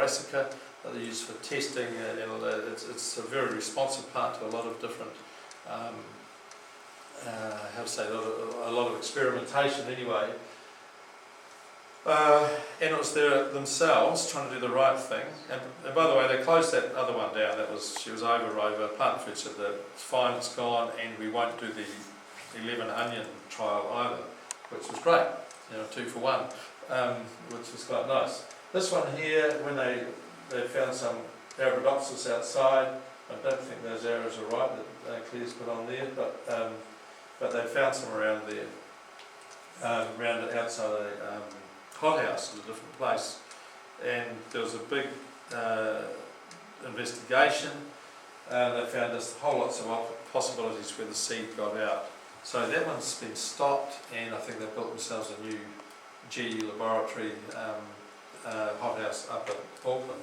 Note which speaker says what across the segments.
Speaker 1: brassica that they use for testing, and it's a very responsive plant to a lot of different, how to say, a lot of experimentation anyway. And it was there themselves trying to do the right thing. And by the way, they closed that other one down. She was over. Plant Food said that it's fine, it's gone, and we won't do the 11 onion trial either, which was great. 2 for 1, which was quite nice. This one here, when they found some Arabidopsis outside, I don't think those arrows are right that Claire's put on there, but they found some around there, around outside a hothouse in a different place, and there was a big investigation. They found just whole lots of possibilities where the seed got out. So that one's been stopped, and I think they've built themselves a new GE laboratory hothouse up at Auckland.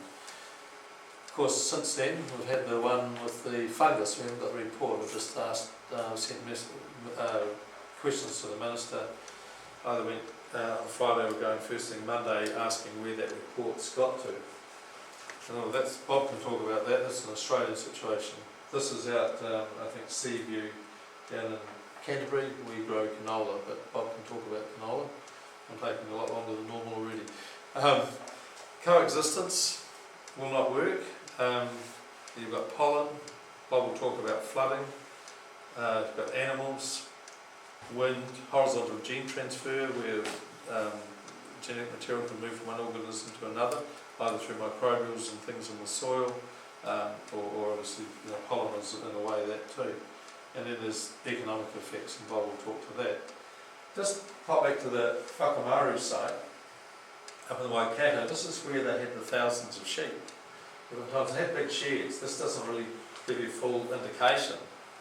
Speaker 1: Of course, since then we've had the one with the fungus. We haven't got the report. We've just asked, sent questions to the minister. Either went on Friday or going first thing Monday, asking where that report's got to. And that's, Bob can talk about that. That's an Australian situation. This is out, I think, Seaview down in Canterbury. We grow canola, but Bob can talk about canola. I'm taking a lot longer than normal already. Coexistence will not work. You've got pollen. Bob will talk about flooding. You've got animals, wind, horizontal gene transfer, where genetic material can move from one organism to another, either through microbials and things in the soil, or obviously pollen is in a way that too. And then there's economic effects, and Bob will talk to that. Just pop back to the Whakamaru site up in the Waikato. This is where they had the thousands of sheep. They had big sheds. This doesn't really give you full indication.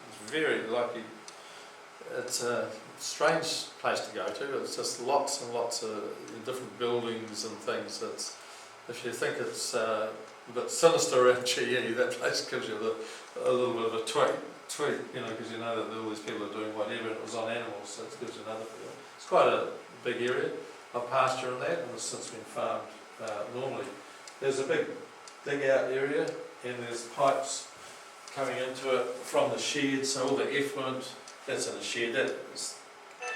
Speaker 1: It's very likely. It's a strange place to go to. It's just lots and lots of different buildings and things. If you think it's a bit sinister around GE, that place gives you a little bit of a tweak, because you know that all these people are doing whatever, and it was on animals, so it gives you another feel. It's quite a big area of pasture in that, and it's since been farmed normally. There's a big dig out area, and there's pipes coming into it from the shed, so all the effluent that's in the shed, that's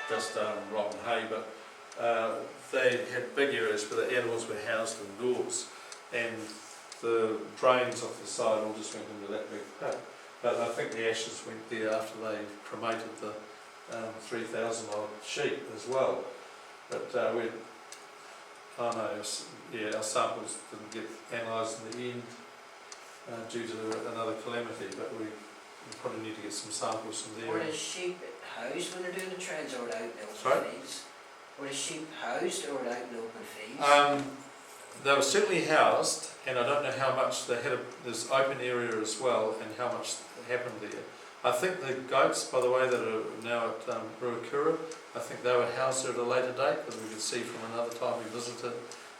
Speaker 1: just rotten hay, but they had big areas where the animals were housed indoors, and the drains off the side all just went into that big pit. But I think the ashes went there after they cremated the 3,000 odd sheep as well. But our samples didn't get analysed in the end due to another calamity, but we probably need to get some samples from there.
Speaker 2: Were the sheep housed when they're doing the trials, or out in the open fields? Were the sheep housed or out in the open fields?
Speaker 1: They were certainly housed, and I don't know how much they had. There's open area as well, and how much happened there. I think the goats, by the way, that are now at Ruakura, I think they were housed there at a later date, because we could see from another time we visited,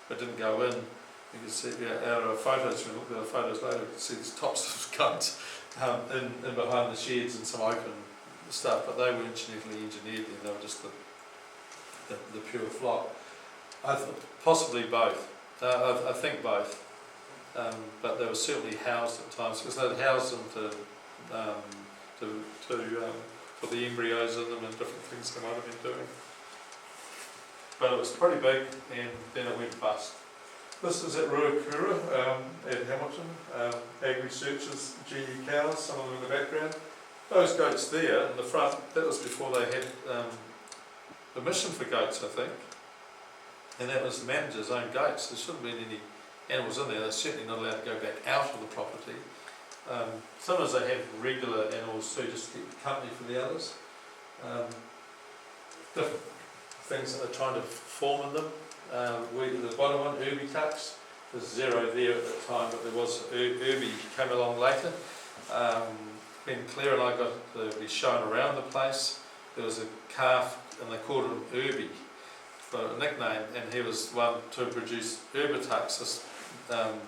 Speaker 1: but didn't go in. You could see out of our photos, when we looked at our photos later, we could see these tops of goats in behind the sheds and some open stuff, but they were genetically engineered there. They were just the pure flock. Possibly both. I think both, but they were certainly housed at times, because they'd housed them for the embryos in them and different things they might have been doing. But it was pretty big, and then it went bust. This is at Ruakura, at Hamilton. Ag Researchers, GE cows, some of them in the background. Those goats there in the front, that was before they had permission for goats, I think. And that was the manager's own goats. There shouldn't have been any animals in there. They're certainly not allowed to go back out of the property. Sometimes they have regular animals too, just to keep company for the others. Different things that they're trying to form in them. The bottom one, Ubi Tux, there's zero there at that time, but there was Ubi came along later. When Claire and I got to be shown around the place, there was a calf, and they called him Ubi for a nickname, and he was one to produce Urbitux, this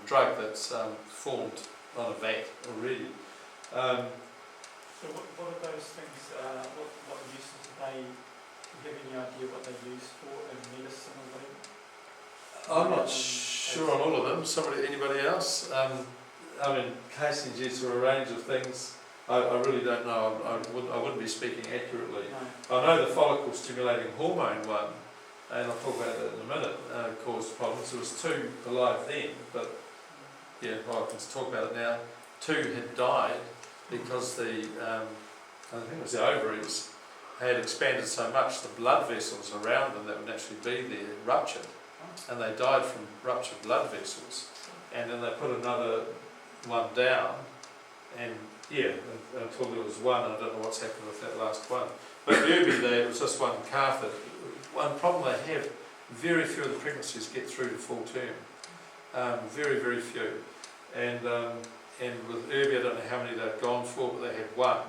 Speaker 1: drug that's formed on a vat already.
Speaker 3: So what are those things, what uses do they, do you have any idea what they're used for in medicinally?
Speaker 1: I'm not sure on all of them. Anybody else? I mean, KCG's are a range of things. I really don't know. I wouldn't be speaking accurately.
Speaker 3: No.
Speaker 1: I know the follicle stimulating hormone one, and I'll talk about that in a minute, caused problems. There was 2 alive then, but yeah, well, I can talk about it now. 2 had died because I think it was the ovaries, had expanded so much the blood vessels around them that would naturally be there ruptured, and they died from ruptured blood vessels. And then they put another one down, and yeah, until there was one. I don't know what's happened with that last one. But Irby, there was just one calf. One problem they have, very few of the pregnancies get through to full term. Very, very few. And with Irby, I don't know how many they've gone for, but they had one.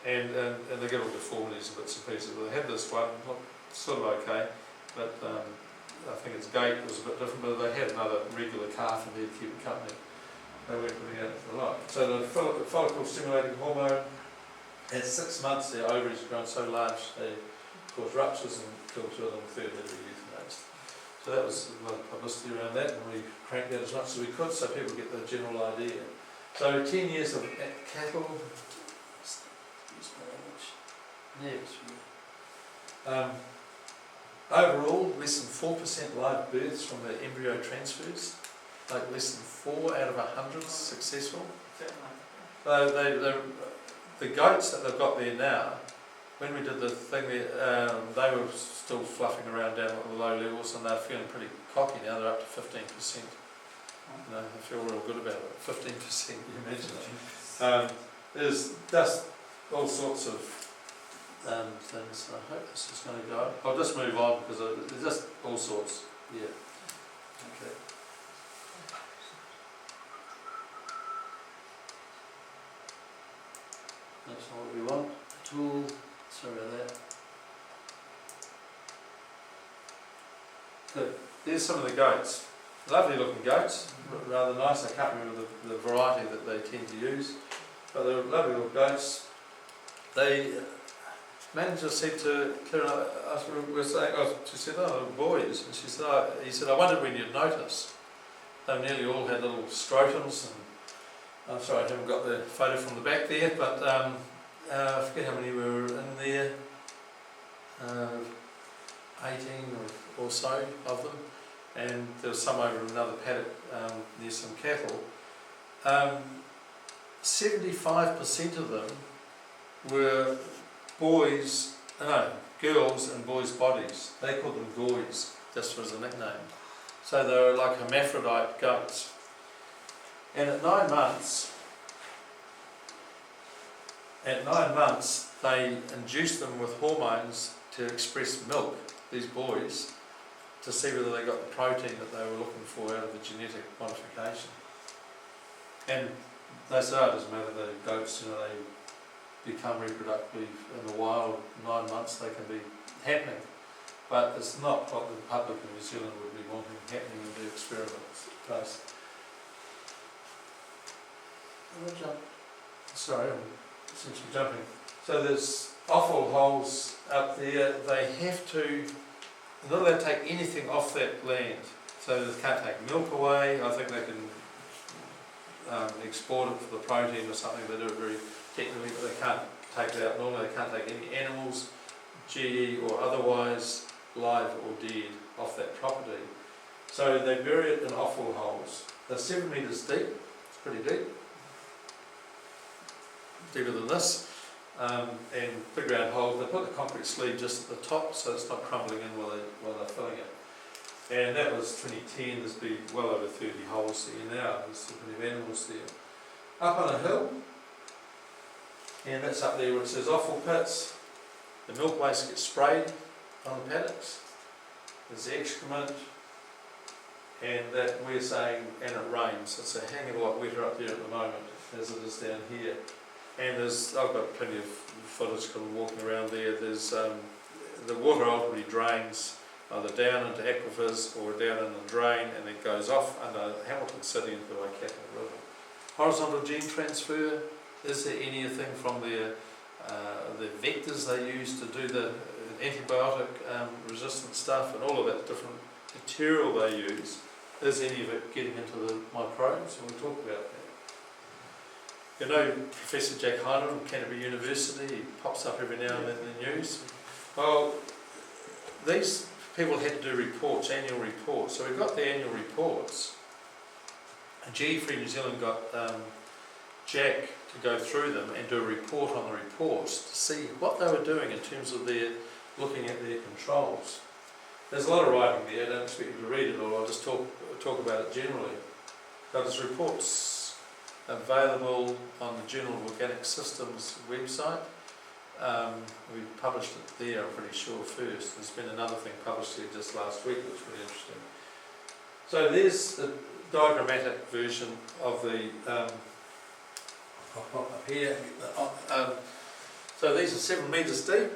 Speaker 1: And they get all deformities and bits and pieces. But they had this one, sort of okay, but I think its gait was a bit different, but they had another regular calf in there to keep it company. They weren't putting out a lot. So the follicle stimulating hormone, at 6 months their ovaries have grown so large they cause ruptures and killed 2 of them, 3rd had to be euthanized. So that was a lot of publicity around that, and we cranked that as much as we could so people get the general idea. So 10 years of cattle. Overall, less than 4% live births from the embryo transfers, like less than 4 out of 100 successful. The goats that they've got there now, when we did the thing there, they were still fluffing around down at the low levels, and they're feeling pretty cocky now. They're up to 15%. You know, they feel real good about it. 15%, you imagine it. There's just all sorts of things. I hope this is going to go. I'll just move on because there's just all sorts. Yeah. Okay. That's not what we want at all. Sorry about that. Good. There's some of the goats. Lovely looking goats, rather nice. I can't remember the variety that they tend to use, but they're lovely little goats. They manager said to Karen, we were saying, she said, "Oh, boys," and she said, he said, "I wondered when you'd notice." They nearly all had little scrotums, and I'm sorry I haven't got the photo from the back there, but I forget how many were in there, 18 or so of them, and there was some over in another paddock near some cattle. 75% of them were girls and boys' bodies. They called them goys, just as a nickname. So they were like hermaphrodite goats. And at 9 months, they induced them with hormones to express milk, these boys, to see whether they got the protein that they were looking for out of the genetic modification. And they say it doesn't matter, the goats, they become reproductive in the wild. 9 months they can be happening, but it's not what the public in New Zealand would be wanting happening in the experiments place. Sorry, I'm essentially jumping. So there's offal holes up there. They have to, they're not allowed to take anything off that land. So they can't take milk away. I think they can export it for the protein or something. They do it very technically, but they can't take it out normally. They can't take any animals, GE or otherwise, live or dead, off that property. So they bury it in offal holes. They're 7 metres deep. It's pretty deep. Deeper than this, and big round holes. They put the concrete sleeve just at the top so it's not crumbling in while they're filling it. And that was 2010. There's been well over 30 holes there now. There's plenty of animals there. Up on a hill, and that's up there where it says offal pits. The milk waste gets sprayed on the paddocks. There's the excrement, and that we're saying, and it rains. It's a hang of a lot wetter up there at the moment as it is down here. And I've got plenty of footage from walking around there. There's the water ultimately drains either down into aquifers or down in the drain, and it goes off under Hamilton City into the Waikato River. Horizontal gene transfer. Is there anything from the vectors they use to do the antibiotic resistant stuff and all of that different material they use, is any of it getting into the microbes? And we'll talk about that. You know Professor Jack Heiner from Canterbury University, he pops up every now and then in the news. Well, these people had to do reports, annual reports, so we got the annual reports. And GE Free New Zealand got Jack to go through them and do a report on the reports to see what they were doing in terms of their looking at their controls. There's a lot of writing there, I don't expect you to read it all, I'll just talk about it generally. But there's reports available on the Journal of Organic Systems website. We published it there, I'm pretty sure, first. There's been another thing published here just last week, which was really interesting. So there's the diagrammatic version of the I'll pop up here. So these are 7 metres deep.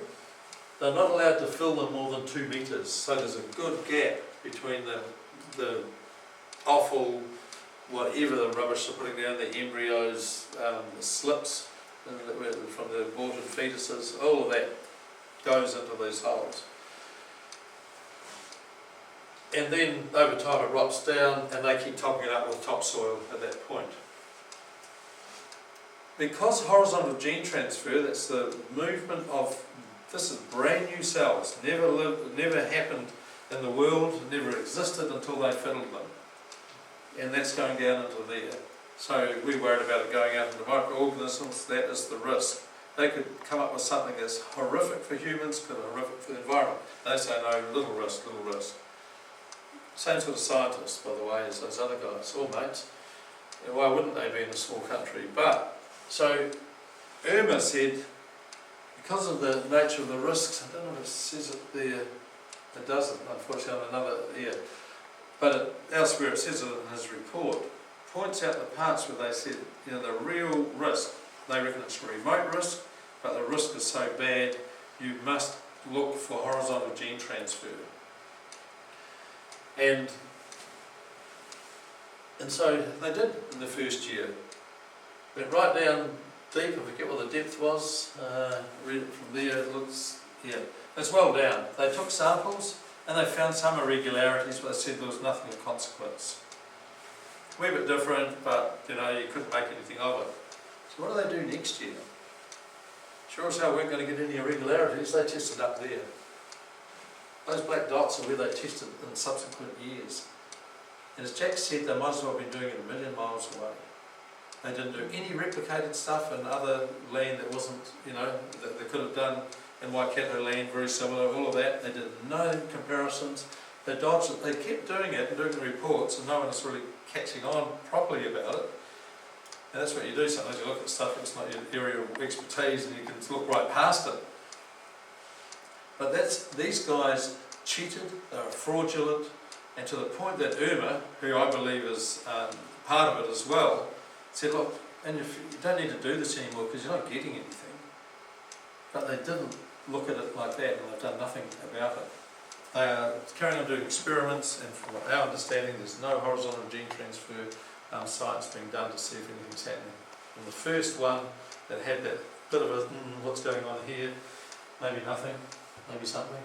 Speaker 1: They're not allowed to fill them more than 2 metres. So there's a good gap between the offal, whatever the rubbish they're putting down, the embryos, the slips from the aborted fetuses, all of that goes into these holes. And then over time it rots down and they keep topping it up with topsoil at that point. Because horizontal gene transfer, that's the movement of, this is brand new cells, never happened in the world, never existed until they fiddled them. And that's going down into there. So we're worried about it going out into microorganisms, that is the risk. They could come up with something that's horrific for humans, but horrific for the environment. They say no, little risk, little risk. Same sort of scientists, by the way, as those other guys, all mates. And why wouldn't they be in a small country? But, so Irma said, because of the nature of the risks, I don't know if it says it there, it doesn't, unfortunately, on another, yeah. But elsewhere it says it in his report, points out the parts where they said, you know, the real risk, they reckon it's a remote risk, but the risk is so bad, you must look for horizontal gene transfer. And so they did in the first year. Went right down deep, I forget what the depth was, read it from there, it looks, yeah, it's well down. They took samples and they found some irregularities, but they said there was nothing of consequence. We're a bit different, but you know, you couldn't make anything of it. So what do they do next year? Sure as hell weren't going to get any irregularities, they tested up there. Those black dots are where they tested in subsequent years. And as Jack said, they might as well have been doing it 1 million miles away. They didn't do any replicated stuff in other land that wasn't, you know, that they could have done in Waikato land, very similar, all of that. They did no comparisons. They dodged it. They kept doing it and doing the reports, and no one was really catching on properly about it. And that's what you do sometimes. You look at stuff that's not your area of expertise and you can look right past it. But these guys cheated, they were fraudulent, and to the point that Irma, who I believe is part of it as well, said, look, and if you don't need to do this anymore because you're not getting anything. But they didn't look at it like that, and they've done nothing about it. They are carrying on doing experiments, and from our understanding there's no horizontal gene transfer science being done to see if anything's happening. And the first one that had that bit of a, what's going on here, maybe nothing, maybe something.